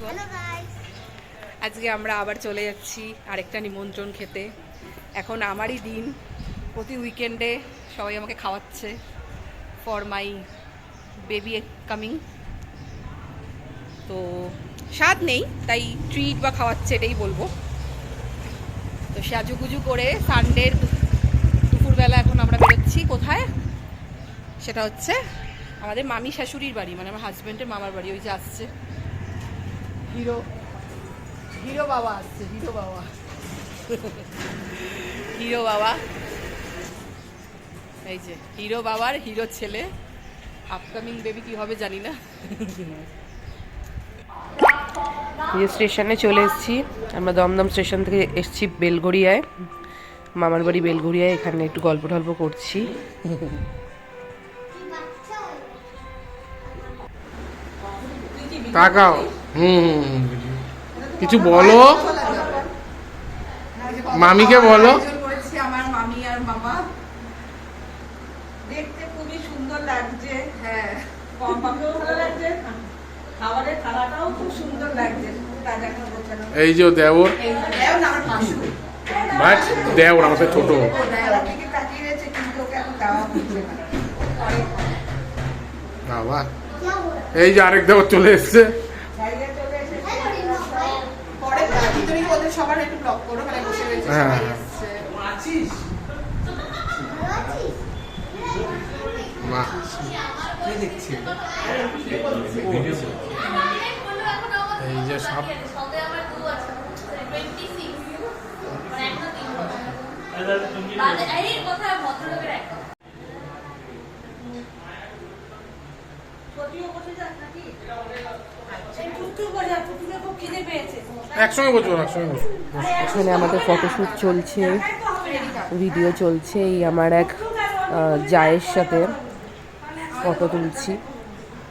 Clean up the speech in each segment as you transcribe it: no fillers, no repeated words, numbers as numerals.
বল। আজকে আমরা আবার চলে যাচ্ছি আরেকটা নিমন্ত্রণ খেতে। এখন আমারই দিন, প্রতি উইকেন্ডে সবাই আমাকে খাওয়াচ্ছে ফর মাই বেবি কামিং। তো স্বাদ নেই, তাই ট্রিট বা খাওয়াচ্ছে এটাই বলবো। তো সাজুগুজু করে সানডের দুপুরবেলা এখন আমরা বেরোচ্ছি কোথায়, সেটা হচ্ছে আমাদের মামি শাশুড়ির বাড়ি, মানে আমার হাজব্যান্ডের মামার বাড়ি। ওই যে আসছে হিরো, হিরো বাবা আসছে, হিরো বাবা হিরো বাবা, এই যে হিরো বাবার হিরো ছেলে। আপকামিং বেবি কি হবে জানি না। এই স্টেশনে চলে এসেছি আমরা, দমদম স্টেশন থেকে এসেছি বেলঘড়িয়ায়, মামার বাড়ি বেলঘড়িয়ায়। এখানে একটু গল্প টল্প করছি। তাকাও। কিছু বলো, মামিকে বলো। আমার মামি আর মামা দেখতে খুবই সুন্দর লাগছে। হ্যাঁ, মামাকেও ভালো লাগছে, খাবারের থালাটাও খুব সুন্দর লাগছে। এই যে দেওর, বাট দেওর আমাদের ছোট। বাবা, এই যে আরেক দেওর চলে এসছে। হ্যাঁ, এই যে সব একসঙ্গে বসবো, একসঙ্গে বসবো। এখানে আমাদের ফটোশ্যুট চলছে, ভিডিও চলছে। এই আমার এক জায়ের সাথে ফটো তুলছি।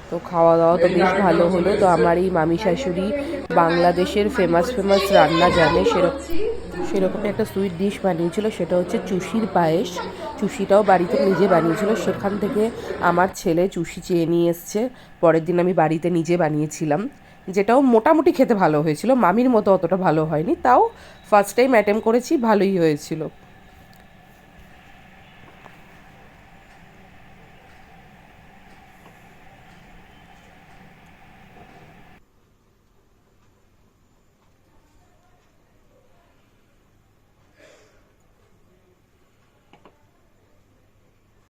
তো খাওয়া দাওয়া তো বেশ ভালো হলো। তো আমার এই মামি শাশুড়ি বাংলাদেশের ফেমাস রান্না জানে, সেরকমই একটা সুইট ডিশ বানিয়েছিল, সেটা হচ্ছে চুষির পায়েস। চুষিটাও বাড়িতে নিজে বানিয়েছিল। সেখান থেকে আমার ছেলে চুষি চেয়ে নিয়ে এসছে, পরের দিন আমি বাড়িতে নিজে বানিয়েছিলাম, যেটাও মোটামুটি খেতে ভালো হয়েছিল। মামির মতো অতটা ভালো হয়নি, তাও ফার্স্ট টাইম অ্যাটেম্প করেছি, ভালোই হয়েছিল।